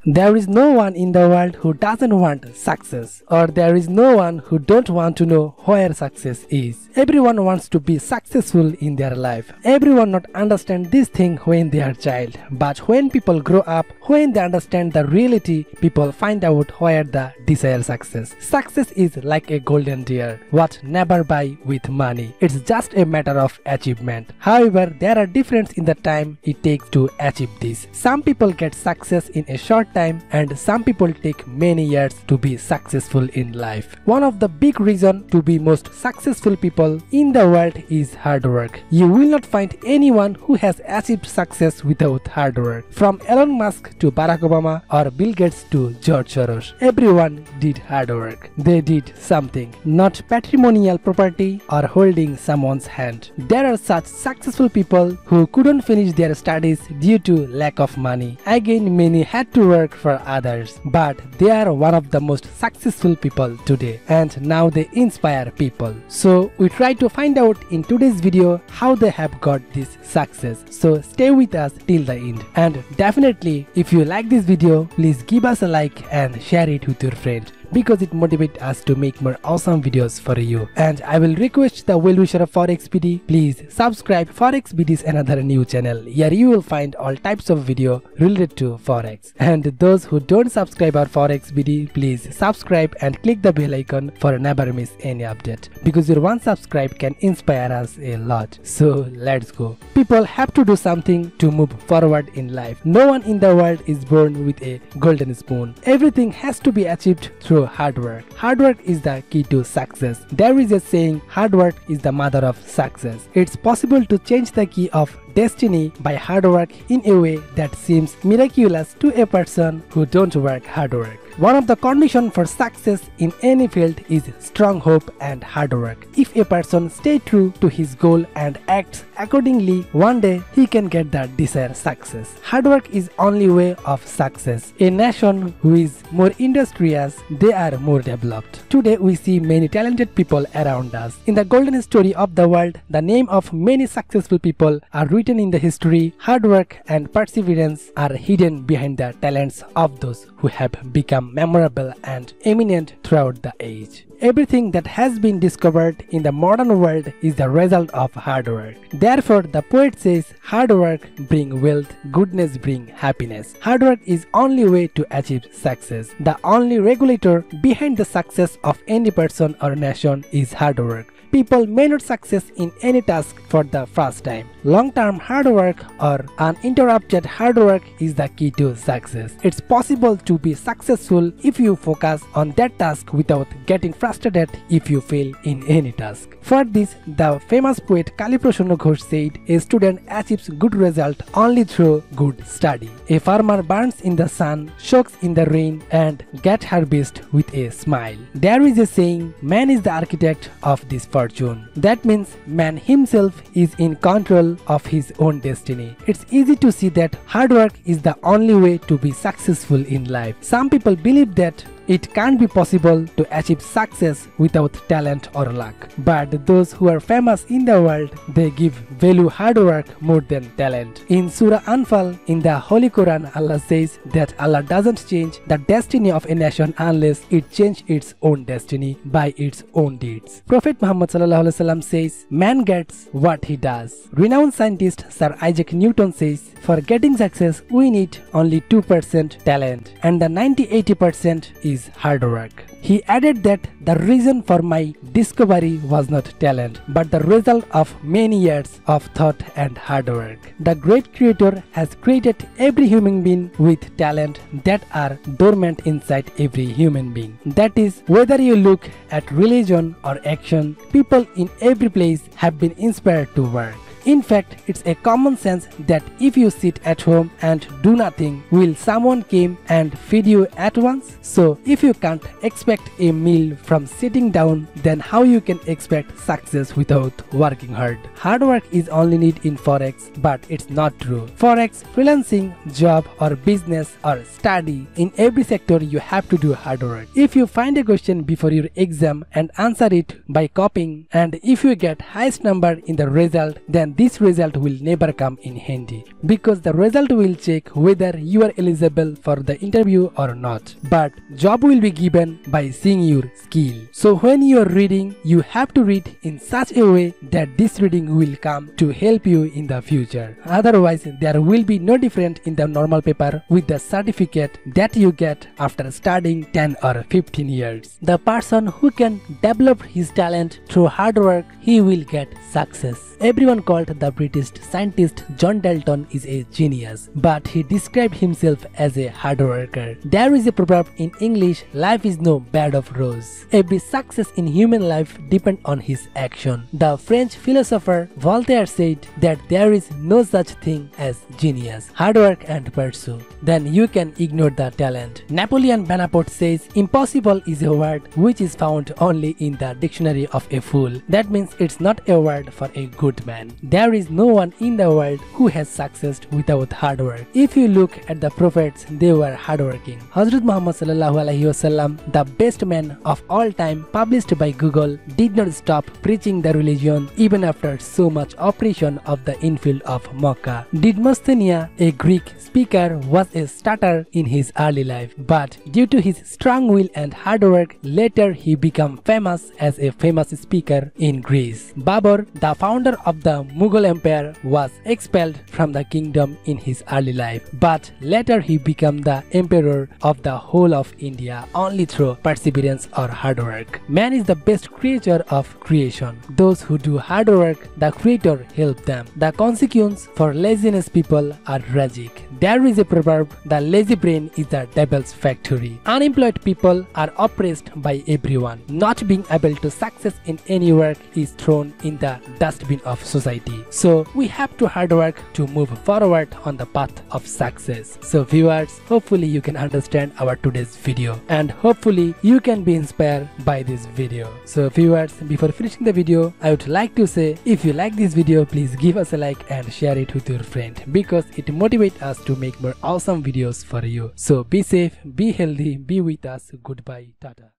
There is no one in the world who doesn't want success, or there is no one who don't want to know where success is. Everyone wants to be successful in their life. Everyone not understand this thing when they are child, but when people grow up, when they understand the reality, people find out where the desired success. Success is like a golden deer, what never buy with money. It's just a matter of achievement. However, there are differences in the time it takes to achieve this. Some people get success in a short time, and some people take many years to be successful in life. One of the big reasons to be most successful people in the world is hard work. You will not find anyone who has achieved success without hard work. From Elon Musk to Barack Obama or Bill Gates to George Soros, everyone did hard work. They did something, not patrimonial property or holding someone's hand. There are such successful people who couldn't finish their studies due to lack of money. Again, many had to work for others, but they are one of the most successful people today, and now they inspire people. So we try to find out in today's video how they have got this success. So stay with us till the end, and definitely if you like this video, please give us a like and share it with your friend, because it motivates us to make more awesome videos for you. And I will request the well-wisher of Forex BD, please subscribe. Forex BD is another new channel. Here you will find all types of video related to Forex. And those who don't subscribe our Forex BD, please subscribe and click the bell icon for never miss any update, because your one subscribe can inspire us a lot. So let's go. People have to do something to move forward in life. No one in the world is born with a golden spoon. Everything has to be achieved through hard work. Hard work is the key to success. There is a saying, hard work is the mother of success. It's possible to change the key of destiny by hard work in a way that seems miraculous to a person who don't work hard work. One of the conditions for success in any field is strong hope and hard work. If a person stays true to his goal and acts accordingly, one day he can get the desired success. Hard work is only way of success. A nation who is more industrious, they are more developed. Today we see many talented people around us. In the golden story of the world, the name of many successful people are written in the history. Hard work and perseverance are hidden behind the talents of those who have become memorable and eminent throughout the age. Everything that has been discovered in the modern world is the result of hard work. Therefore, the poet says, hard work bring wealth, goodness bring happiness. Hard work is only way to achieve success. The only regulator behind the success of any person or nation is hard work. People may not success in any task for the first time. Long-term hard work or uninterrupted hard work is the key to success. It's possible to be successful if you focus on that task without getting frustrated if you fail in any task. For this, the famous poet Kaliprashanna Ghosh said, a student achieves good result only through good study. A farmer burns in the sun, soaks in the rain, and gets harvest with a smile. There is a saying, man is the architect of this fortune. That means man himself is in control of his own destiny. It's easy to see that hard work is the only way to be successful in life. Some people believe that it can't be possible to achieve success without talent or luck. But those who are famous in the world, they give value hard work more than talent. In Surah Anfal, in the Holy Quran, Allah says that Allah doesn't change the destiny of a nation unless it changes its own destiny by its own deeds. Prophet Muhammad ﷺ says, man gets what he does. Renowned scientist Sir Isaac Newton says, for getting success, we need only 2% talent, and the 90-80% is hard work. He added that the reason for my discovery was not talent, but the result of many years of thought and hard work. The great creator has created every human being with talent that are dormant inside every human being. That is, whether you look at religion or action, people in every place have been inspired to work. In fact, it's a common sense that if you sit at home and do nothing, will someone come and feed you at once? So, if you can't expect a meal from sitting down, then how you can expect success without working hard? Hard work is only needed in Forex, but it's not true. Forex, freelancing, job or business or study, in every sector you have to do hard work. If you find a question before your exam and answer it by copying, and if you get highest number in the result, then this result will never come in handy, because the result will check whether you are eligible for the interview or not. But job will be given by seeing your skill. So when you are reading, you have to read in such a way that this reading will come to help you in the future. Otherwise, there will be no difference in the normal paper with the certificate that you get after studying 10 or 15 years. The person who can develop his talent through hard work, he will get success. Everyone called the British scientist John Dalton is a genius, but he described himself as a hard worker. There is a proverb in English, life is no bed of roses. Every success in human life depends on his action. The French philosopher Voltaire said that there is no such thing as genius, hard work and pursue. Then you can ignore the talent. Napoleon Bonaparte says impossible is a word which is found only in the dictionary of a fool. That means it's not a word for a good man. There is no one in the world who has success without hard work. If you look at the prophets, they were hardworking. Hazrat Muhammad sallallahu alaihi wasallam, the best man of all time, published by Google, did not stop preaching the religion even after so much oppression of the infield of Makkah. Demosthenes, a Greek speaker, was a starter in his early life, but due to his strong will and hard work, later he became famous as a famous speaker in Greece. Babur, the founder of the Mughal Empire, was expelled from the kingdom in his early life, but later he became the emperor of the whole of India only through perseverance or hard work. Man is the best creature of creation. Those who do hard work, the Creator helps them. The consequence for laziness people are tragic. There is a proverb, the lazy brain is the devil's factory. Unemployed people are oppressed by everyone. Not being able to success in any work is thrown in the dustbin of society. So we have to hard work to move forward on the path of success. So viewers, hopefully you can understand our today's video, and hopefully you can be inspired by this video. So viewers, before finishing the video, I would like to say, if you like this video, please give us a like and share it with your friend, because it motivates us to make more awesome videos for you. So be safe, be healthy, be with us. Goodbye, Tata.